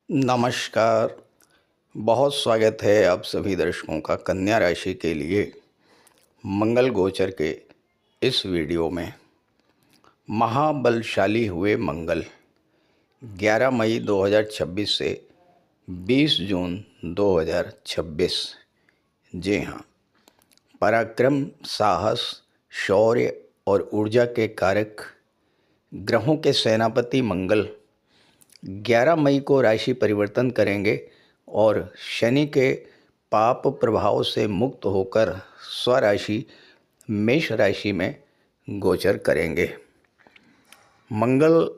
नमस्कार। बहुत स्वागत है आप सभी दर्शकों का कन्या राशि के लिए मंगल गोचर के इस वीडियो में। महाबलशाली हुए मंगल 11 मई 2026 से 20 जून 2026। जी हाँ, पराक्रम, साहस, शौर्य और ऊर्जा के कारक ग्रहों के सेनापति मंगल 11 मई को राशि परिवर्तन करेंगे और शनि के पाप प्रभाव से मुक्त होकर स्वराशि मेष राशि में गोचर करेंगे। मंगल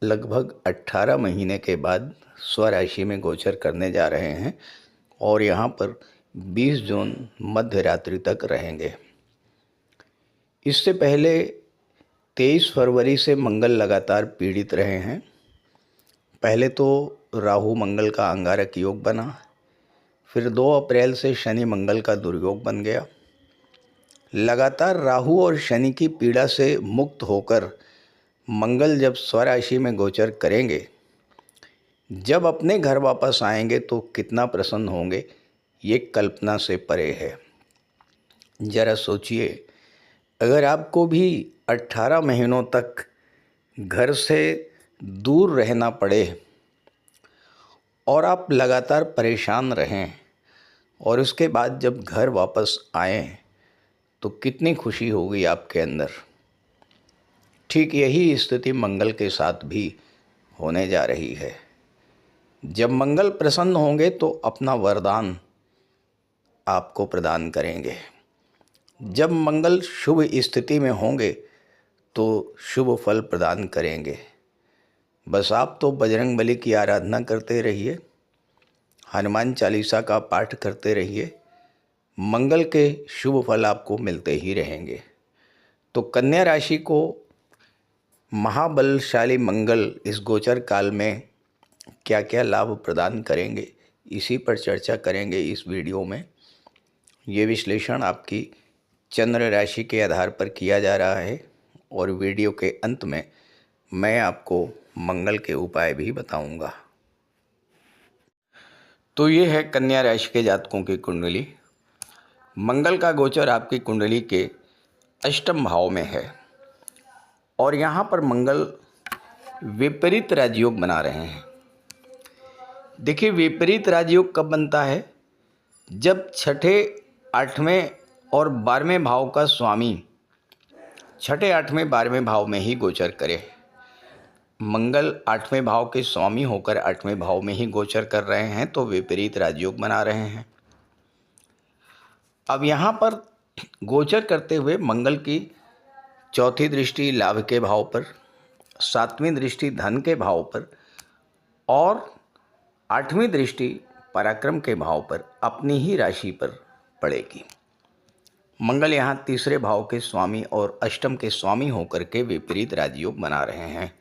लगभग 18 महीने के बाद स्वराशि में गोचर करने जा रहे हैं और यहाँ पर 20 जून मध्य रात्रि तक रहेंगे। इससे पहले 23 फरवरी से मंगल लगातार पीड़ित रहे हैं। पहले तो राहु मंगल का अंगारक योग बना, फिर 2 अप्रैल से शनि मंगल का दुर्योग बन गया। लगातार राहु और शनि की पीड़ा से मुक्त होकर मंगल जब स्वराशि में गोचर करेंगे, जब अपने घर वापस आएंगे तो कितना प्रसन्न होंगे, ये कल्पना से परे है। ज़रा सोचिए, अगर आपको भी 18 महीनों तक घर से दूर रहना पड़े और आप लगातार परेशान रहें और उसके बाद जब घर वापस आएं तो कितनी खुशी होगी आपके अंदर। ठीक यही स्थिति मंगल के साथ भी होने जा रही है। जब मंगल प्रसन्न होंगे तो अपना वरदान आपको प्रदान करेंगे। जब मंगल शुभ स्थिति में होंगे तो शुभ फल प्रदान करेंगे। बस आप तो बजरंगबली की आराधना करते रहिए, हनुमान चालीसा का पाठ करते रहिए, मंगल के शुभ फल आपको मिलते ही रहेंगे। तो कन्या राशि को महाबलशाली मंगल इस गोचर काल में क्या क्या लाभ प्रदान करेंगे, इसी पर चर्चा करेंगे इस वीडियो में। ये विश्लेषण आपकी चंद्र राशि के आधार पर किया जा रहा है और वीडियो के अंत में मैं आपको मंगल के उपाय भी बताऊंगा। तो ये है कन्या राशि के जातकों की कुंडली। मंगल का गोचर आपकी कुंडली के अष्टम भाव में है और यहाँ पर मंगल विपरीत राजयोग बना रहे हैं। देखिए, विपरीत राजयोग कब बनता है? जब छठे, आठवें और 12वें भाव का स्वामी छठे, 8वें, 12वें भाव में ही गोचर करे। मंगल 8वें भाव के स्वामी होकर 8वें भाव में ही गोचर कर रहे हैं तो विपरीत राजयोग बना रहे हैं। अब यहाँ पर गोचर करते हुए मंगल की चौथी दृष्टि लाभ के भाव पर, 7वीं दृष्टि धन के भाव पर और 8वीं दृष्टि पराक्रम के भाव पर अपनी ही राशि पर पड़ेगी। मंगल यहाँ तीसरे भाव के स्वामी और अष्टम के स्वामी होकर के विपरीत राजयोग बना रहे हैं।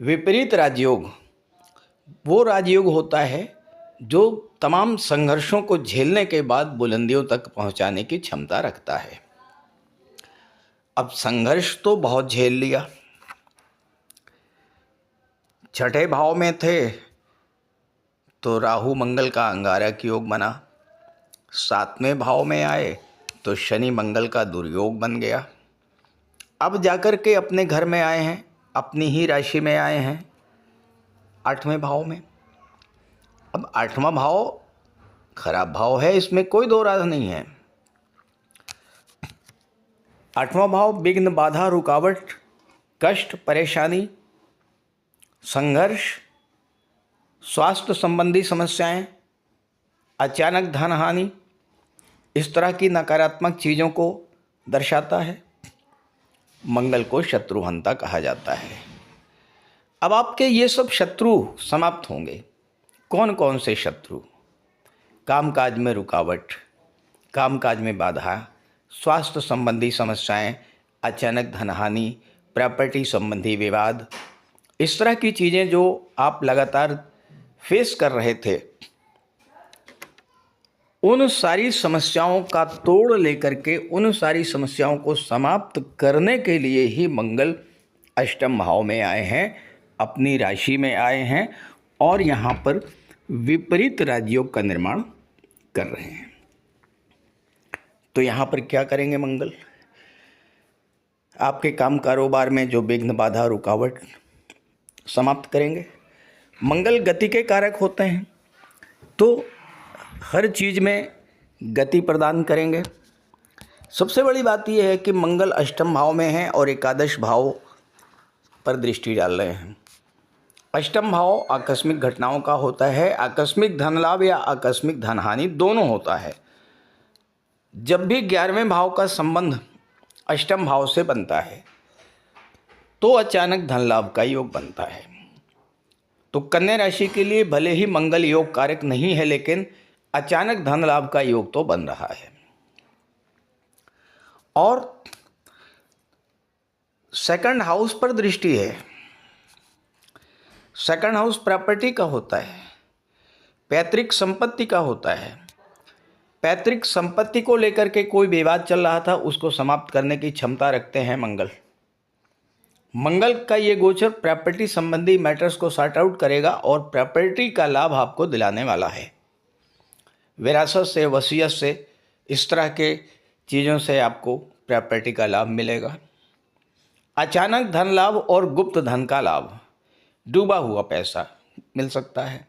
विपरीत राजयोग वो राजयोग होता है जो तमाम संघर्षों को झेलने के बाद बुलंदियों तक पहुंचाने की क्षमता रखता है। अब संघर्ष तो बहुत झेल लिया, छठे भाव में थे तो राहु मंगल का अंगारक योग बना, 7वें भाव में आए तो शनि मंगल का दुर्योग बन गया। अब जाकर के अपने घर में आए हैं, अपनी ही राशि में आए हैं 8वें भाव में। अब 8वां भाव खराब भाव है, इसमें कोई दो राज नहीं है। 8वां भाव विघ्न, बाधा, रुकावट, कष्ट, परेशानी, संघर्ष, स्वास्थ्य संबंधी समस्याएं, अचानक धन हानि, इस तरह की नकारात्मक चीज़ों को दर्शाता है। मंगल को शत्रुहंता कहा जाता है। अब आपके ये सब शत्रु समाप्त होंगे। कौन कौन से शत्रु? कामकाज में रुकावट, कामकाज में बाधा, स्वास्थ्य संबंधी समस्याएं, अचानक धनहानि, प्रॉपर्टी संबंधी विवाद, इस तरह की चीज़ें जो आप लगातार फेस कर रहे थे, उन सारी समस्याओं का तोड़ लेकर के उन सारी समस्याओं को समाप्त करने के लिए ही मंगल अष्टम भाव में आए हैं, अपनी राशि में आए हैं और यहाँ पर विपरीत राजयोग का निर्माण कर रहे हैं। तो यहाँ पर क्या करेंगे मंगल? आपके काम कारोबार में जो विघ्न बाधा रुकावट समाप्त करेंगे। मंगल गति के कारक होते हैं, तो हर चीज़ में गति प्रदान करेंगे। सबसे बड़ी बात यह है कि मंगल अष्टम भाव में है और एकादश भाव पर दृष्टि डाल रहे हैं। अष्टम भाव आकस्मिक घटनाओं का होता है, आकस्मिक धन लाभ या आकस्मिक धन हानि दोनों होता है। जब भी 11वें भाव का संबंध अष्टम भाव से बनता है तो अचानक धन लाभ का योग बनता है। तो कन्या राशि के लिए भले ही मंगल योग कारक नहीं है, लेकिन अचानक धन लाभ का योग तो बन रहा है। और सेकंड हाउस पर दृष्टि है। सेकंड हाउस प्रॉपर्टी का होता है, पैतृक संपत्ति का होता है। पैतृक संपत्ति को लेकर के कोई विवाद चल रहा था, उसको समाप्त करने की क्षमता रखते हैं मंगल। मंगल का ये गोचर प्रॉपर्टी संबंधी मैटर्स को सॉर्ट आउट करेगा और प्रॉपर्टी का लाभ आपको दिलाने वाला है। विरासत से, वसीयत से, इस तरह के चीज़ों से आपको प्रॉपर्टी का लाभ मिलेगा। अचानक धन लाभ और गुप्त धन का लाभ, डूबा हुआ पैसा मिल सकता है।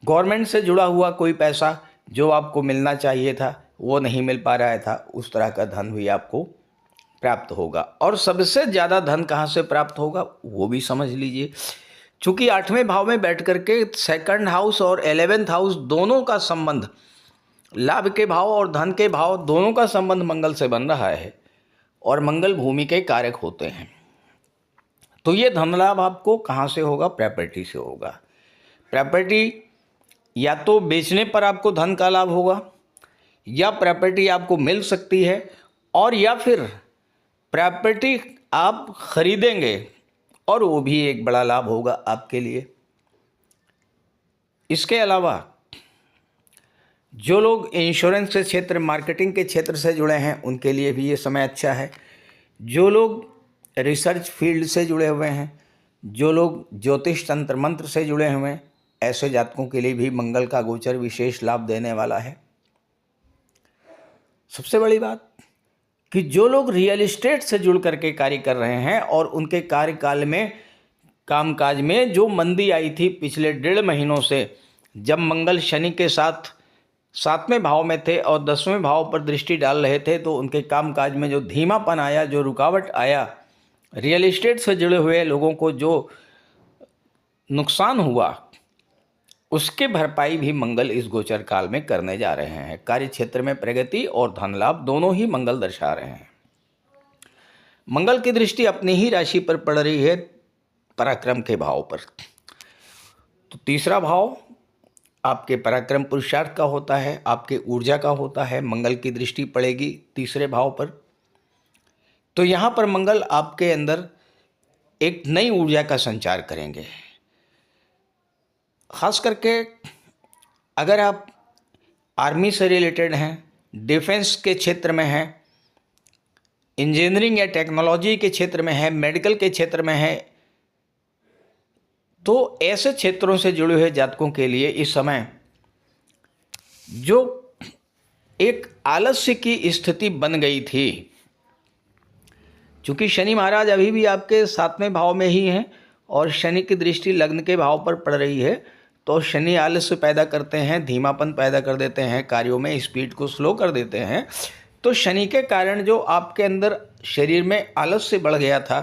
गवर्नमेंट से जुड़ा हुआ कोई पैसा जो आपको मिलना चाहिए था वो नहीं मिल पा रहा था, उस तरह का धन भी आपको प्राप्त होगा। और सबसे ज़्यादा धन कहाँ से प्राप्त होगा वो भी समझ लीजिए। चूँकि 8वें भाव में बैठ करके सेकंड हाउस और 11th हाउस दोनों का संबंध, लाभ के भाव और धन के भाव दोनों का संबंध मंगल से बन रहा है और मंगल भूमि के कारक होते हैं। तो ये धन लाभ आपको कहाँ से होगा? प्रॉपर्टी से होगा। प्रॉपर्टी या तो बेचने पर आपको धन का लाभ होगा, या प्रॉपर्टी आपको मिल सकती है, और या फिर प्रॉपर्टी आप खरीदेंगे और वो भी एक बड़ा लाभ होगा आपके लिए। इसके अलावा जो लोग इंश्योरेंस के क्षेत्र, मार्केटिंग के क्षेत्र से जुड़े हैं उनके लिए भी ये समय अच्छा है। जो लोग रिसर्च फील्ड से जुड़े हुए हैं, जो लोग ज्योतिष तंत्र मंत्र से जुड़े हुए हैं, ऐसे जातकों के लिए भी मंगल का गोचर विशेष लाभ देने वाला है। सबसे बड़ी बात कि जो लोग रियल एस्टेट से जुड़ करके कार्य कर रहे हैं और उनके कार्यकाल में, कामकाज में जो मंदी आई थी पिछले 1.5 महीनों से, जब मंगल शनि के साथ 7वें भाव में थे और 10वें भाव पर दृष्टि डाल रहे थे, तो उनके कामकाज में जो धीमापन आया, जो रुकावट आया, रियल एस्टेट से जुड़े हुए लोगों को जो नुकसान हुआ, उसके भरपाई भी मंगल इस गोचर काल में करने जा रहे हैं। कार्य क्षेत्र में प्रगति और धन लाभ दोनों ही मंगल दर्शा रहे हैं। मंगल की दृष्टि अपनी ही राशि पर पड़ रही है, पराक्रम के भाव पर। तो तीसरा भाव आपके पराक्रम पुरुषार्थ का होता है, आपके ऊर्जा का होता है। मंगल की दृष्टि पड़ेगी तीसरे भाव पर, तो यहाँ पर मंगल आपके अंदर एक नई ऊर्जा का संचार करेंगे। ख़ास करके अगर आप आर्मी से रिलेटेड हैं, डिफेंस के क्षेत्र में हैं, इंजीनियरिंग या टेक्नोलॉजी के क्षेत्र में हैं, मेडिकल के क्षेत्र में हैं, तो ऐसे क्षेत्रों से जुड़े हुए जातकों के लिए इस समय जो एक आलस्य की स्थिति बन गई थी, चूँकि शनि महाराज अभी भी आपके 7वें भाव में ही हैं और शनि की दृष्टि लग्न के भाव पर पड़ रही है, तो शनि आलस्य पैदा करते हैं, धीमापन पैदा कर देते हैं, कार्यों में स्पीड को स्लो कर देते हैं। तो शनि के कारण जो आपके अंदर शरीर में आलस्य बढ़ गया था,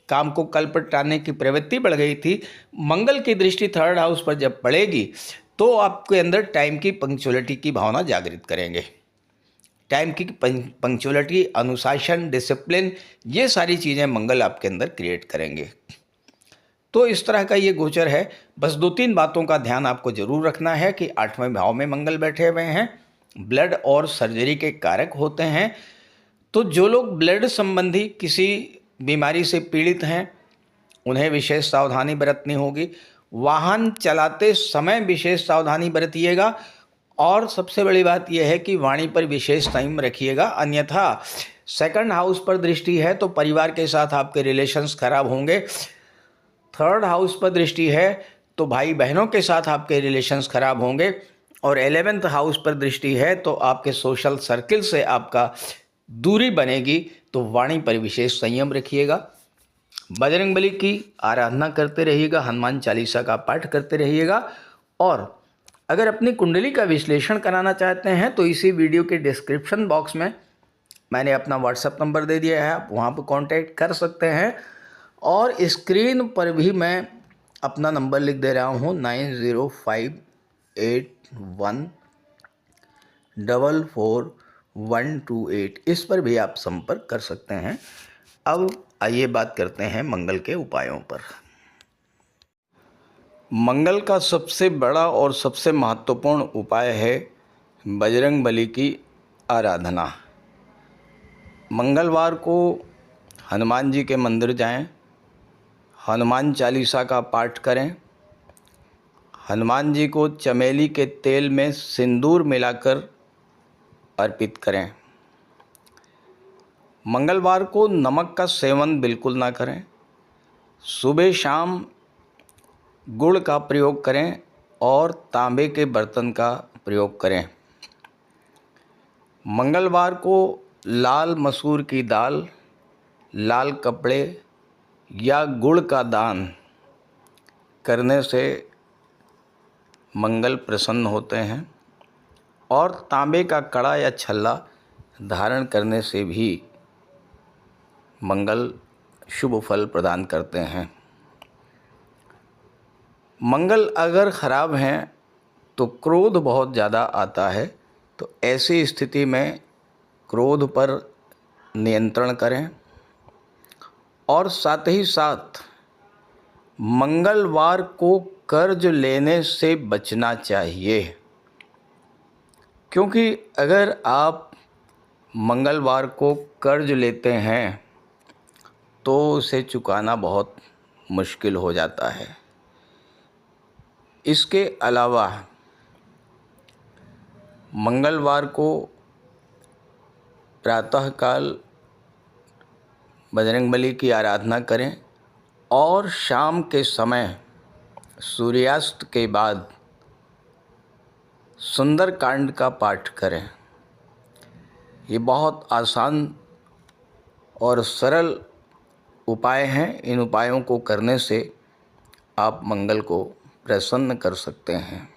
काम को कल पर टालने की प्रवृत्ति बढ़ गई थी, मंगल की दृष्टि 3rd हाउस पर जब पड़ेगी तो आपके अंदर टाइम की पंक्चुअलिटी की भावना जागृत करेंगे। टाइम की पंक्चुअलिटी, अनुशासन, डिसिप्लिन, ये सारी चीज़ें मंगल आपके अंदर क्रिएट करेंगे। तो इस तरह का ये गोचर है। बस 2-3 बातों का ध्यान आपको जरूर रखना है कि 8वें भाव में मंगल बैठे हुए हैं, ब्लड और सर्जरी के कारक होते हैं। तो जो लोग ब्लड संबंधी किसी बीमारी से पीड़ित हैं उन्हें विशेष सावधानी बरतनी होगी। वाहन चलाते समय विशेष सावधानी बरतिएगा और सबसे बड़ी बात यह है कि वाणी पर विशेष संयम रखिएगा, अन्यथा 2nd हाउस पर दृष्टि है तो परिवार के साथ आपके रिलेशंस खराब होंगे। 3rd हाउस पर दृष्टि है तो भाई बहनों के साथ आपके रिलेशंस खराब होंगे। और 11th हाउस पर दृष्टि है तो आपके सोशल सर्किल से आपका दूरी बनेगी। तो वाणी पर विशेष संयम रखिएगा। बजरंगबली की आराधना करते रहिएगा, हनुमान चालीसा का पाठ करते रहिएगा। और अगर अपनी कुंडली का विश्लेषण कराना चाहते हैं तो इसी वीडियो के डिस्क्रिप्शन बॉक्स में मैंने अपना व्हाट्सएप नंबर दे दिया है, आप वहाँ पर कांटेक्ट कर सकते हैं। और स्क्रीन पर भी मैं अपना नंबर लिख दे रहा हूँ 9058144128। इस पर भी आप संपर्क कर सकते हैं। अब आइए बात करते हैं मंगल के उपायों पर। मंगल का सबसे बड़ा और सबसे महत्वपूर्ण उपाय है बजरंगबली की आराधना। मंगलवार को हनुमान जी के मंदिर जाएं, हनुमान चालीसा का पाठ करें, हनुमान जी को चमेली के तेल में सिंदूर मिलाकर अर्पित करें। मंगलवार को नमक का सेवन बिल्कुल ना करें। सुबह शाम गुड़ का प्रयोग करें और तांबे के बर्तन का प्रयोग करें। मंगलवार को लाल मसूर की दाल, लाल कपड़े या गुड़ का दान करने से मंगल प्रसन्न होते हैं। और तांबे का कड़ा या छल्ला धारण करने से भी मंगल शुभ फल प्रदान करते हैं। मंगल अगर खराब हैं तो क्रोध बहुत ज़्यादा आता है, तो ऐसी स्थिति में क्रोध पर नियंत्रण करें। और साथ ही साथ मंगलवार को कर्ज लेने से बचना चाहिए, क्योंकि अगर आप मंगलवार को कर्ज लेते हैं तो उसे चुकाना बहुत मुश्किल हो जाता है। इसके अलावा मंगलवार को प्रातःकाल बजरंगबली की आराधना करें और शाम के समय सूर्यास्त के बाद सुंदरकांड का पाठ करें। ये बहुत आसान और सरल उपाय हैं। इन उपायों को करने से आप मंगल को प्रसन्न कर सकते हैं।